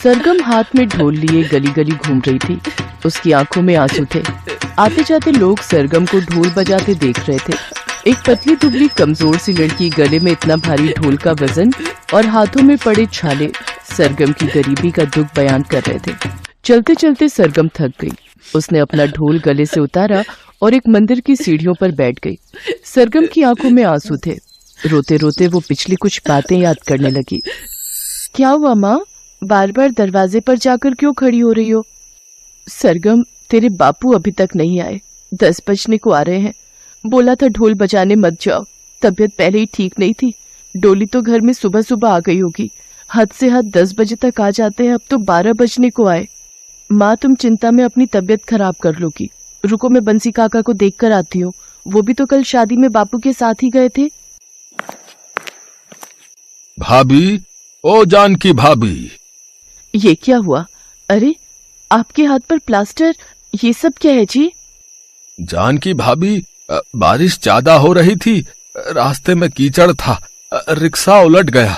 सरगम हाथ में ढोल लिए गली गली घूम रही थी। उसकी आंखों में आंसू थे। आते जाते लोग सरगम को ढोल बजाते देख रहे थे। एक पतली दुबली कमजोर सी लड़की, गले में इतना भारी ढोल का वजन और हाथों में पड़े छाले, सरगम की गरीबी का दुख बयान कर रहे थे। चलते चलते सरगम थक गई। उसने अपना ढोल गले से उतारा और एक मंदिर की सीढ़ियों पर बैठ गई। सरगम की आंखों में आंसू थे। रोते रोते वो पिछली कुछ बातें याद करने लगी। क्या हुआ माँ, बार बार दरवाजे पर जाकर क्यों खड़ी हो रही हो? सरगम, तेरे बापू अभी तक नहीं आए। 10 बजने को आ रहे हैं। बोला था ढोल बजाने मत जाओ। तबीयत पहले ही ठीक नहीं थी। डोली तो घर में सुबह सुबह आ गई होगी। हद से हद 10 बजे तक आ जाते हैं, अब तो 12 बजने को आए। माँ, तुम चिंता में अपनी तबीयत खराब कर लोगी। रुको, मैं बंसी काका को देख कर आती हूँ। वो भी तो कल शादी में बापू के साथ ही गए थे। भाभी, ओ जानकी भाभी। ये क्या हुआ? अरे, आपके हाथ पर प्लास्टर, ये सब क्या है जी? जानकी भाभी, बारिश ज्यादा हो रही थी। रास्ते में कीचड़ था। रिक्शा उलट गया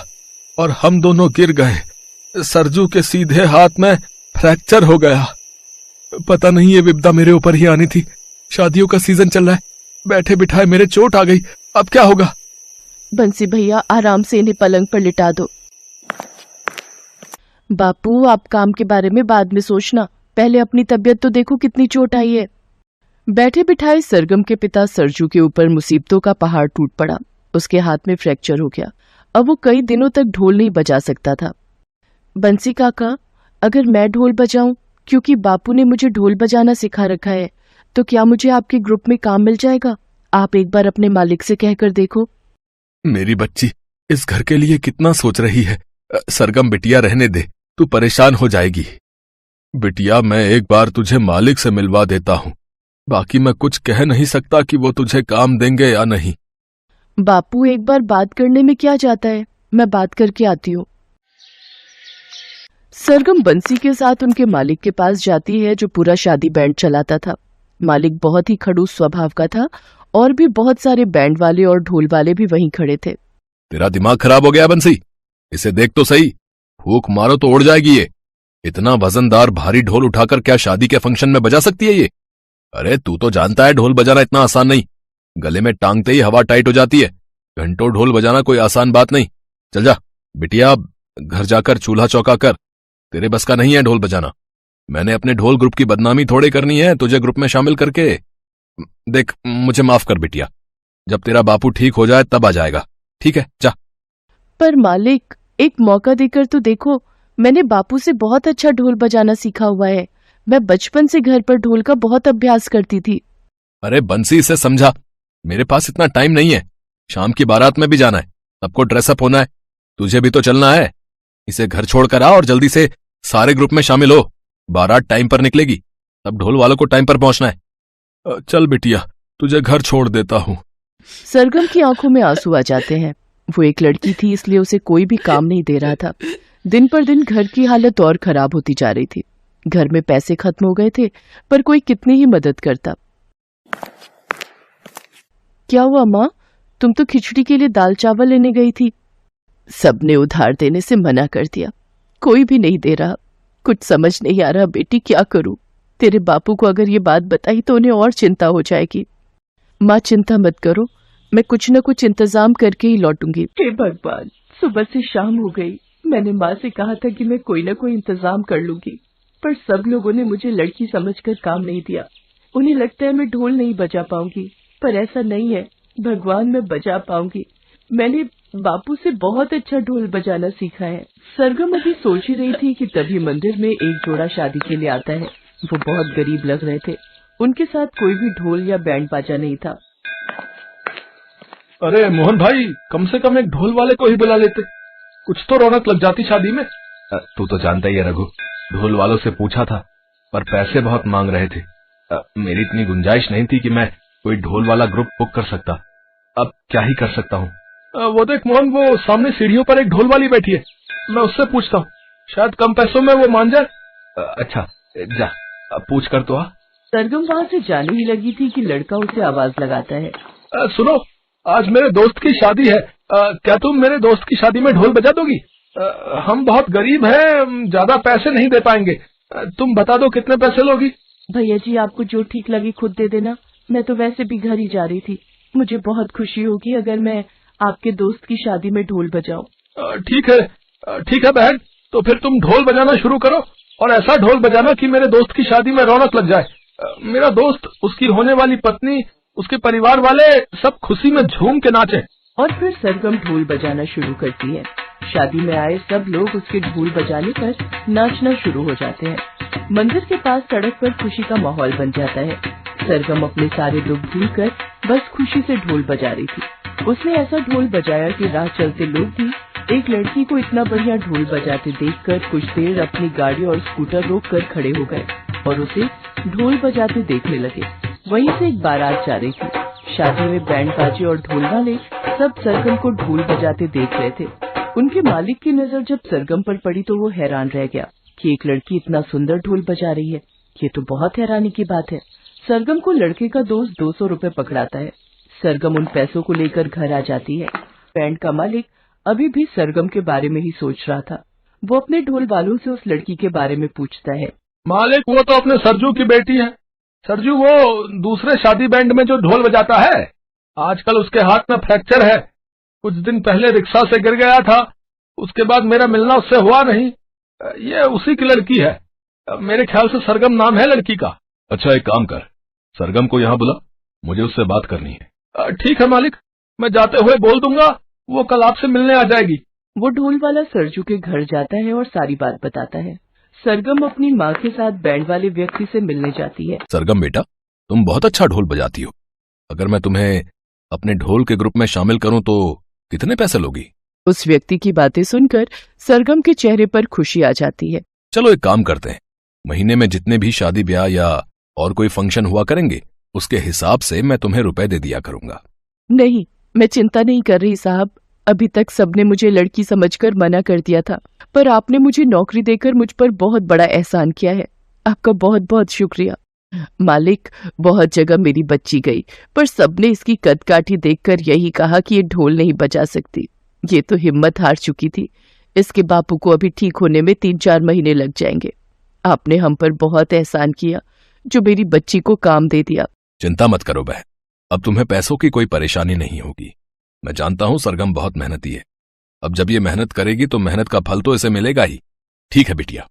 और हम दोनों गिर गए। सरजू के सीधे हाथ में फ्रैक्चर हो गया। पता नहीं ये विपदा मेरे ऊपर ही आनी थी। शादियों का सीजन चल रहा है। बैठे बिठाए मेरे चोट आ गई। अब क्या होगा? बंसी भैया, आराम से इन्हें पलंग पर लिटा दो। बापू, आप काम के बारे में बाद में सोचना, पहले अपनी तबीयत तो देखो, कितनी चोट आई है। बैठे बिठाए सरगम के पिता सरजू के ऊपर मुसीबतों का पहाड़ टूट पड़ा। उसके हाथ में फ्रैक्चर हो गया। अब वो कई दिनों तक ढोल नहीं बजा सकता था। बंसी काका, अगर मैं ढोल बजाऊं, क्योंकि बापू ने मुझे ढोल बजाना सिखा रखा है, तो क्या मुझे आपके ग्रुप में काम मिल जाएगा? आप एक बार अपने मालिक से कहकर देखो। मेरी बच्ची इस घर के लिए कितना सोच रही है। सरगम बिटिया, रहने दे, तू परेशान हो जाएगी। बिटिया, मैं एक बार तुझे मालिक से मिलवा देता हूँ। बाकी मैं कुछ कह नहीं सकता कि वो तुझे काम देंगे या नहीं। बापू, एक बार बात करने में क्या जाता है, मैं बात करके आती हूँ। सरगम बंसी के साथ उनके मालिक के पास जाती है, जो पूरा शादी बैंड चलाता था। मालिक बहुत ही खड़ूस स्वभाव का था और भी बहुत सारे बैंड वाले और ढोल वाले भी वहीं खड़े थे। तेरा दिमाग खराब हो गया बंसी? इसे देख तो सही। फूंक मारो तो उड़ जाएगी ये। इतना वजनदार भारी ढोल उठाकर क्या शादी के फंक्शन में बजा सकती है ये? अरे तू तो जानता है ढोल बजाना इतना आसान नहीं। गले में टांगते ही हवा टाइट हो जाती है। घंटों ढोल बजाना कोई आसान बात नहीं। चल जा बिटिया, घर जाकर चूल्हा चौका कर। तेरे बस का नहीं है ढोल बजाना। मैंने अपने ढोल ग्रुप की बदनामी थोड़े करनी है तुझे ग्रुप में शामिल करके। देख, मुझे माफ कर बिटिया। जब तेरा बापू ठीक हो जाए तब आ जाएगा। ठीक है, जा। पर मालिक, एक मौका देकर तो देखो। मैंने बापू से बहुत अच्छा ढोल बजाना सीखा हुआ है। मैं बचपन से घर पर ढोल का बहुत अभ्यास करती थी। अरे बंसी, इसे समझा। मेरे पास इतना टाइम नहीं है। शाम की बारात में भी जाना है, सबको ड्रेसअप होना है। तुझे भी तो चलना है। इसे घर छोड़कर आ और जल्दी से सारे ग्रुप में शामिल हो। बारात टाइम पर निकलेगी, तब ढोल वालों को टाइम पर पहुंचना है। चल बिटिया, तुझे घर छोड़ देता हूँ। सरगम की आंखों में आंसू आ जाते हैं। वो एक लड़की थी, इसलिए उसे कोई भी काम नहीं दे रहा था। दिन पर दिन घर की हालत और खराब होती जा रही थी। घर में पैसे खत्म हो गए थे, पर कोई कितनी ही मदद करता। क्या हुआ माँ, तुम तो खिचड़ी के लिए दाल चावल लेने गई थी। सबने उधार देने से मना कर दिया। कोई भी नहीं दे रहा। कुछ समझ नहीं आ रहा बेटी, क्या करूं? तेरे बापू को अगर ये बात बताई तो उन्हें और चिंता हो जाएगी। माँ, चिंता मत करो, मैं कुछ न कुछ इंतजाम करके ही लौटूंगी। हे भगवान, सुबह से शाम हो गई। मैंने माँ से कहा था कि मैं कोई न कोई इंतजाम कर लूंगी, पर सब लोगों ने मुझे लड़की समझकर काम नहीं दिया। उन्हें लगता है मैं ढोल नहीं बजा पाऊंगी, पर ऐसा नहीं है। भगवान, मैं बजा पाऊंगी। मैंने बापू से बहुत अच्छा ढोल बजाना सीखा है। सरगम अभी सोच ही रही थी कि तभी मंदिर में एक जोड़ा शादी के लिए आता है। वो बहुत गरीब लग रहे थे। उनके साथ कोई भी ढोल या बैंड बाजा नहीं था। अरे मोहन भाई, कम से कम एक ढोल वाले को ही बुला लेते, कुछ तो रौनक लग जाती शादी में। तू तो जानता ही है रघु, ढोल वालों से पूछा था पर पैसे बहुत मांग रहे थे। मेरी इतनी गुंजाइश नहीं थी कि मैं कोई ढोल वाला ग्रुप बुक कर सकता। अब क्या ही कर सकता हूँ। वो देख मोहन, वो सामने सीढ़ियों पर एक ढोल वाली बैठी है। मैं उससे पूछता हूँ, शायद कम पैसों में वो मान जाए। अच्छा जा, पूछ कर तो आ। सरगम वहाँ से जाने ही लगी थी कि लड़का उसे आवाज लगाता है। सुनो, आज मेरे दोस्त की शादी है। क्या तुम मेरे दोस्त की शादी में ढोल बजा दोगी? हम बहुत गरीब हैं, ज्यादा पैसे नहीं दे पाएंगे। तुम बता दो कितने पैसे लोगी? भैया जी, आपको जो ठीक लगे खुद दे देना। मैं तो वैसे भी घर ही जा रही थी। मुझे बहुत खुशी होगी अगर मैं आपके दोस्त की शादी में ढोल बजाऊं। ठीक है बहन, तो फिर तुम ढोल बजाना शुरू करो और ऐसा ढोल बजाना कि मेरे दोस्त की शादी में रौनक लग जाए। मेरा दोस्त, उसकी होने वाली पत्नी, उसके परिवार वाले सब खुशी में झूम के नाचे। और फिर सरगम ढोल बजाना शुरू करती है। शादी में आए सब लोग उसके ढोल बजाने पर नाचना शुरू हो जाते हैं। मंदिर के पास सड़क पर खुशी का माहौल बन जाता है। सरगम अपने सारे दुख भूलकर बस खुशी से ढोल बजा रही थी। उसने ऐसा ढोल बजाया कि राह चलते लोग भी एक लड़की को इतना बढ़िया ढोल बजाते देखकर कुछ देर अपनी गाड़ी और स्कूटर रोककर खड़े हो गए और उसे ढोल बजाते देखने लगे। वहीं से एक बारात जा रही थी। शादी में बैंड बाजे और ढोल वाले सब सरगम को ढोल बजाते देख रहे थे। उनके मालिक की नजर जब सरगम पर पड़ी तो वो हैरान रह गया कि एक लड़की इतना सुंदर ढोल बजा रही है। ये तो बहुत हैरानी की बात है। सरगम को लड़के का दोस्त 200 रुपए पकड़ाता है। सरगम उन पैसों को लेकर घर आ जाती है। बैंड का मालिक अभी भी सरगम के बारे में ही सोच रहा था। वो अपने ढोल वालों से उस लड़की के बारे में पूछता है। मालिक, वो तो अपने सरजू की बेटी है। सरजू वो दूसरे शादी बैंड में जो ढोल बजाता है। आजकल उसके हाथ में फ्रैक्चर है। कुछ दिन पहले रिक्शा से गिर गया था। उसके बाद मेरा मिलना उससे हुआ नहीं। ये उसी की लड़की है। मेरे ख्याल से सरगम नाम है लड़की का। अच्छा, एक काम कर, सरगम को यहाँ बुला, मुझे उससे बात करनी है। ठीक है मालिक, मैं जाते हुए बोल दूंगा, वो कल आपसे मिलने आ जाएगी। वो ढोल वाला सरजू के घर जाता है और सारी बात बताता है। सरगम अपनी माँ के साथ बैंड वाले व्यक्ति से मिलने जाती है। सरगम बेटा, तुम बहुत अच्छा ढोल बजाती हो। अगर मैं तुम्हें अपने ढोल के ग्रुप में शामिल करूं तो कितने पैसे लोगी? उस व्यक्ति की बातें सुनकर सरगम के चेहरे पर खुशी आ जाती है। चलो एक काम करते हैं, महीने में जितने भी शादी ब्याह या और कोई फंक्शन हुआ करेंगे उसके हिसाब से मैं तुम्हें रुपए दे दिया करूंगा। नहीं, मैं चिंता नहीं कर रही साहब। अभी तक सबने मुझे लड़की समझकर मना कर दिया था, पर आपने मुझे नौकरी देकर मुझ पर बहुत बड़ा एहसान किया है। आपका बहुत बहुत शुक्रिया। मालिक, बहुत जगह मेरी बच्ची गई, पर सबने इसकी कदकाठी देखकर यही कहा कि ये ढोल नहीं बजा सकती। ये तो हिम्मत हार चुकी थी। इसके बापू को अभी ठीक होने में 3-4 महीने लग जाएंगे। आपने हम पर बहुत एहसान किया, जो मेरी बच्ची को काम दे दिया। चिंता मत करो बहन, अब तुम्हें पैसों की कोई परेशानी नहीं होगी। मैं जानता हूं सरगम बहुत मेहनती है। अब जब ये मेहनत करेगी तो मेहनत का फल तो इसे मिलेगा ही। ठीक है बिटिया,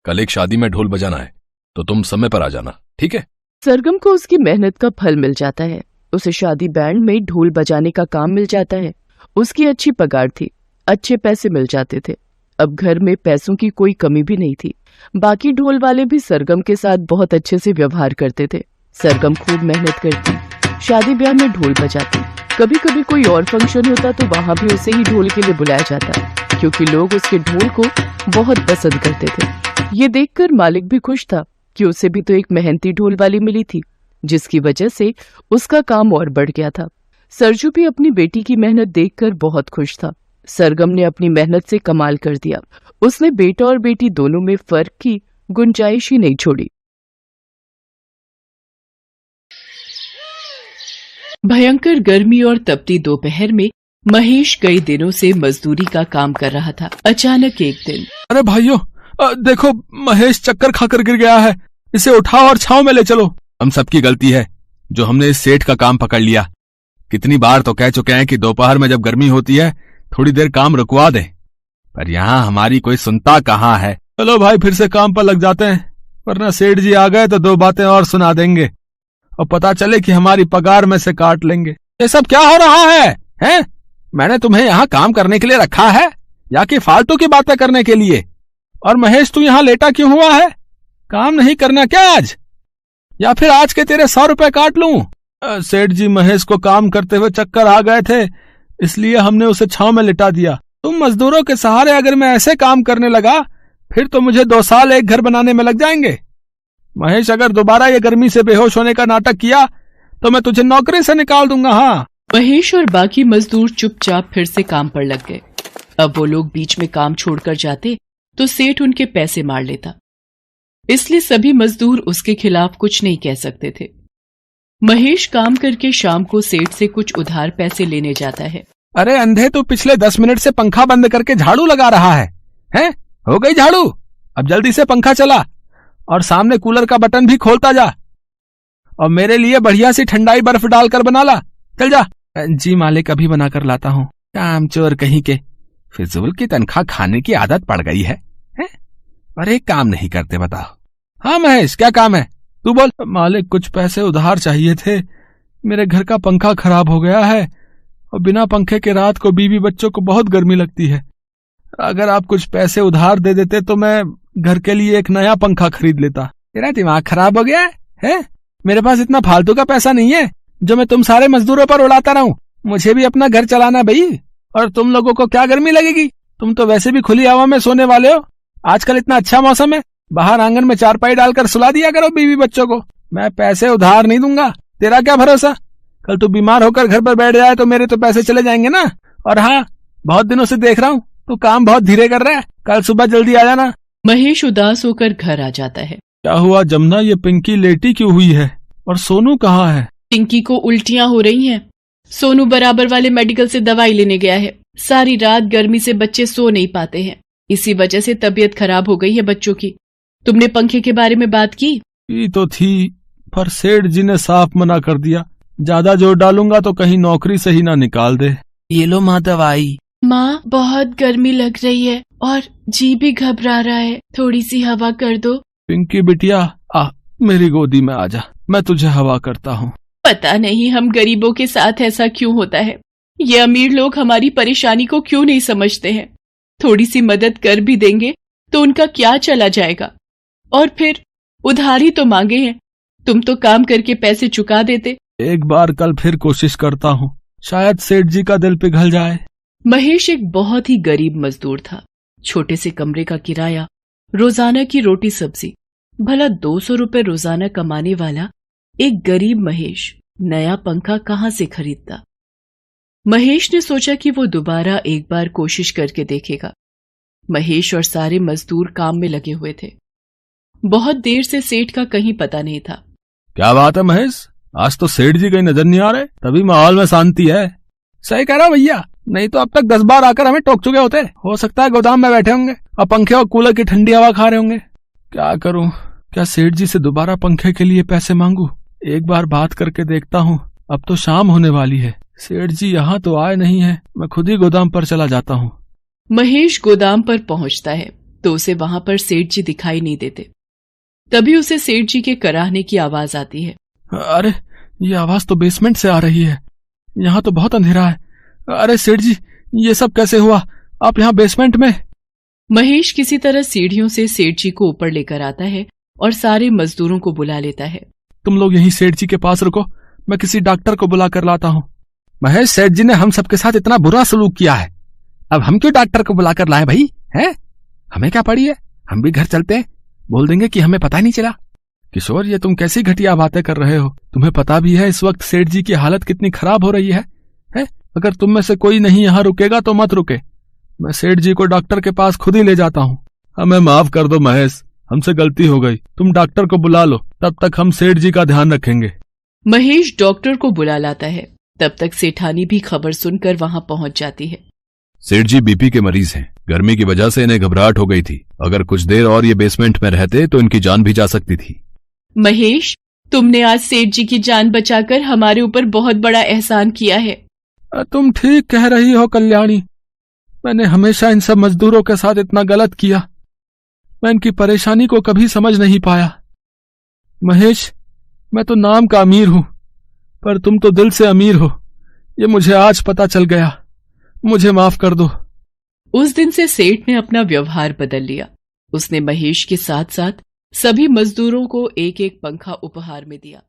कल एक शादी में ढोल बजाना है तो तुम समय पर आ जाना, ठीक है? सरगम को उसकी मेहनत का फल मिल जाता है। उसे शादी बैंड में ढोल बजाने का काम मिल जाता है। उसकी अच्छी पगार थी, अच्छे पैसे मिल जाते थे। अब घर में पैसों की कोई कमी भी नहीं थी। बाकी ढोल वाले भी सरगम के साथ बहुत अच्छे से व्यवहार करते थे। सरगम खूब मेहनत करती, शादी ब्याह में ढोल बजाती। कभी कभी कोई और फंक्शन होता तो वहां भी उसे ही ढोल के लिए बुलाया जाता, क्योंकि लोग उसके ढोल को बहुत पसंद करते थे। ये देखकर मालिक भी खुश था कि उसे भी तो एक मेहनती ढोल वाली मिली थी, जिसकी वजह से उसका काम और बढ़ गया था। सरजू भी अपनी बेटी की मेहनत देखकर बहुत खुश था। सरगम ने अपनी मेहनत से कमाल कर दिया। उसने बेटा और बेटी दोनों में फर्क की गुंजाइश ही नहीं छोड़ी। भयंकर गर्मी और तपती दोपहर में महेश कई दिनों से मजदूरी का काम कर रहा था। अचानक एक दिन, अरे भाइयों, देखो महेश चक्कर खाकर गिर गया है। इसे उठाओ और छांव में ले चलो। हम सबकी गलती है जो हमने इस सेठ का काम पकड़ लिया। कितनी बार तो कह चुके हैं कि दोपहर में जब गर्मी होती है थोड़ी देर काम रुकवा दें, पर यहाँ हमारी कोई सुनता कहाँ है। चलो भाई, फिर से काम पर लग जाते हैं, वरना सेठ जी आ गए तो 2 बातें और सुना देंगे और पता चले कि हमारी पगार में से काट लेंगे। ये सब क्या हो रहा है, हैं? मैंने तुम्हें यहाँ काम करने के लिए रखा है या कि फालतू की बातें करने के लिए? और महेश, तू यहाँ लेटा क्यों हुआ है? काम नहीं करना क्या आज? या फिर आज के तेरे 100 रुपए काट लूं? सेठ जी महेश को काम करते हुए चक्कर आ गए थे, इसलिए हमने उसे छांव में लिटा दिया। तुम मजदूरों के सहारे अगर मैं ऐसे काम करने लगा फिर तो मुझे 2 साल एक घर बनाने में लग जाएंगे। महेश, अगर दोबारा ये गर्मी से बेहोश होने का नाटक किया तो मैं तुझे नौकरी से निकाल दूंगा। हाँ। महेश और बाकी मजदूर चुपचाप फिर से काम पर लग गए। अब वो लोग बीच में काम छोड़कर जाते तो सेठ उनके पैसे मार लेता, इसलिए सभी मजदूर उसके खिलाफ कुछ नहीं कह सकते थे। महेश काम करके शाम को सेठ से कुछ उधार पैसे लेने जाता है। अरे अंधे, तू पिछले 10 मिनट से पंखा बंद करके झाड़ू लगा रहा है। हैं? हो गई झाड़ू? अब जल्दी से पंखा चला और सामने कूलर का बटन भी खोलता जा, और मेरे लिए बढ़िया सी ठंडाई बर्फ डालकर बना ला। चल जा। जी मालिक, अभी बना कर लाता हूँ। कामचोर कहीं के, फिजूल की तनख्वाह खाने की आदत पड़ गई है? और एक काम नहीं करते, बताओ। हाँ महेश, क्या काम है? तू बोल। मालिक, कुछ पैसे उधार चाहिए थे। मेरे घर का पंखा खराब हो गया है और बिना पंखे के रात को बीवी बच्चों को बहुत गर्मी लगती है। अगर आप कुछ पैसे उधार दे देते तो मैं घर के लिए एक नया पंखा खरीद लेता। तेरा दिमाग खराब हो गया है? मेरे पास इतना फालतू का पैसा नहीं है जो मैं तुम सारे मजदूरों पर उड़ाता रहूं। मुझे भी अपना घर चलाना भाई। और तुम लोगों को क्या गर्मी लगेगी? तुम तो वैसे भी खुली हवा में सोने वाले हो। आजकल इतना अच्छा मौसम है, बाहर आंगन में चारपाई डालकर सुला दिया करो बीवी बच्चों को। मैं पैसे उधार नहीं दूंगा। तेरा क्या भरोसा, कल तू बीमार होकर घर पर बैठ जाए तो मेरे तो पैसे चले जाएंगे ना। और हाँ, बहुत दिनों से देख रहा हूँ तू काम बहुत धीरे कर रहा है। कल सुबह जल्दी आ जाना। महेश उदास होकर घर आ जाता है। क्या हुआ जमुना, ये पिंकी लेटी क्यों हुई है? और सोनू कहाँ है? पिंकी को उल्टियां हो रही हैं। सोनू बराबर वाले मेडिकल से दवाई लेने गया है। सारी रात गर्मी से बच्चे सो नहीं पाते हैं, इसी वजह से तबीयत खराब हो गई है बच्चों की। तुमने पंखे के बारे में बात की? ये तो थी, पर सेठ जी ने साफ मना कर दिया। ज्यादा जोर डालूंगा तो कहीं नौकरी से ही ना निकाल दे। ये लो माँ दवाई। माँ, बहुत गर्मी लग रही है और जी भी घबरा रहा है, थोड़ी सी हवा कर दो। पिंकी बिटिया, आ मेरी गोदी में आजा, मैं तुझे हवा करता हूँ। पता नहीं हम गरीबों के साथ ऐसा क्यों होता है। ये अमीर लोग हमारी परेशानी को क्यों नहीं समझते हैं। थोड़ी सी मदद कर भी देंगे तो उनका क्या चला जाएगा। और फिर उधारी तो मांगे हैं, तुम तो काम करके पैसे चुका देते। एक बार कल फिर कोशिश करता हूँ, शायद सेठ जी का दिल पिघल जाए। महेश एक बहुत ही गरीब मजदूर था। छोटे से कमरे का किराया, रोजाना की रोटी सब्जी, भला 200 रुपए रोजाना कमाने वाला एक गरीब महेश नया पंखा कहाँ से खरीदता। महेश ने सोचा कि वो दोबारा एक बार कोशिश करके देखेगा। महेश और सारे मजदूर काम में लगे हुए थे। बहुत देर से सेठ का कहीं पता नहीं था। क्या बात है महेश, आज तो सेठ जी कहीं नजर नहीं आ रहे, तभी माहौल में शांति है। सही कह रहा भैया, नहीं तो अब तक 10 बार आकर हमें टोक चुके होते। हो सकता है गोदाम में बैठे होंगे और पंखे और कूलर की ठंडी हवा खा रहे होंगे। क्या करूं, क्या सेठ जी से दोबारा पंखे के लिए पैसे मांगू? एक बार बात करके देखता हूँ। अब तो शाम होने वाली है, सेठ जी यहाँ तो आए नहीं है। मैं खुद ही गोदाम पर चला जाता हूँ। महेश गोदाम पर पहुंचता है तो उसे वहां पर सेठ जी दिखाई नहीं देते। तभी उसे सेठ जी के कराहने की आवाज आती है। अरे, ये आवाज तो बेसमेंट से आ रही है। यहाँ तो बहुत अंधेरा है। अरे सेठ जी, ये सब कैसे हुआ? आप यहाँ बेसमेंट में? महेश किसी तरह सीढ़ियों से सेठ जी को ऊपर लेकर आता है और सारे मजदूरों को बुला लेता है। तुम लोग यहीं सेठ जी के पास रुको, मैं किसी डॉक्टर को बुला कर लाता हूँ। महेश, सेठ जी ने हम सबके साथ इतना बुरा सलूक किया है, अब हम क्यों डॉक्टर को बुला कर लाए भाई? हैं? हमें क्या पड़ी है, हम भी घर चलते हैं, बोल देंगे कि हमें पता ही नहीं चला। किशोर, ये तुम कैसी घटिया बातें कर रहे हो? तुम्हें पता भी है इस वक्त सेठ जी की हालत कितनी खराब हो रही है? अगर तुम में से कोई नहीं यहाँ रुकेगा तो मत रुके, मैं सेठ जी को डॉक्टर के पास खुद ही ले जाता हूँ। हमें माफ कर दो महेश, हमसे गलती हो गई, तुम डॉक्टर को बुला लो, तब तक हम सेठ जी का ध्यान रखेंगे। महेश डॉक्टर को बुला लाता है। तब तक सेठानी भी खबर सुनकर वहां पहुंच जाती है। सेठ जी बीपी के मरीज हैं, गर्मी की वजह से इन्हें घबराहट हो गई थी। अगर कुछ देर और ये बेसमेंट में रहते तो इनकी जान भी जा सकती थी। महेश, तुमने आज सेठ जी की जान बचाकर हमारे ऊपर बहुत बड़ा एहसान किया है। तुम ठीक कह रही हो कल्याणी, मैंने हमेशा इन सब मजदूरों के साथ इतना गलत किया। मैं इनकी परेशानी को कभी समझ नहीं पाया। महेश, मैं तो नाम का अमीर हूं, पर तुम तो दिल से अमीर हो, ये मुझे आज पता चल गया। मुझे माफ कर दो। उस दिन से सेठ ने अपना व्यवहार बदल लिया। उसने महेश के साथ साथ सभी मजदूरों को एक एक पंखा उपहार में दिया।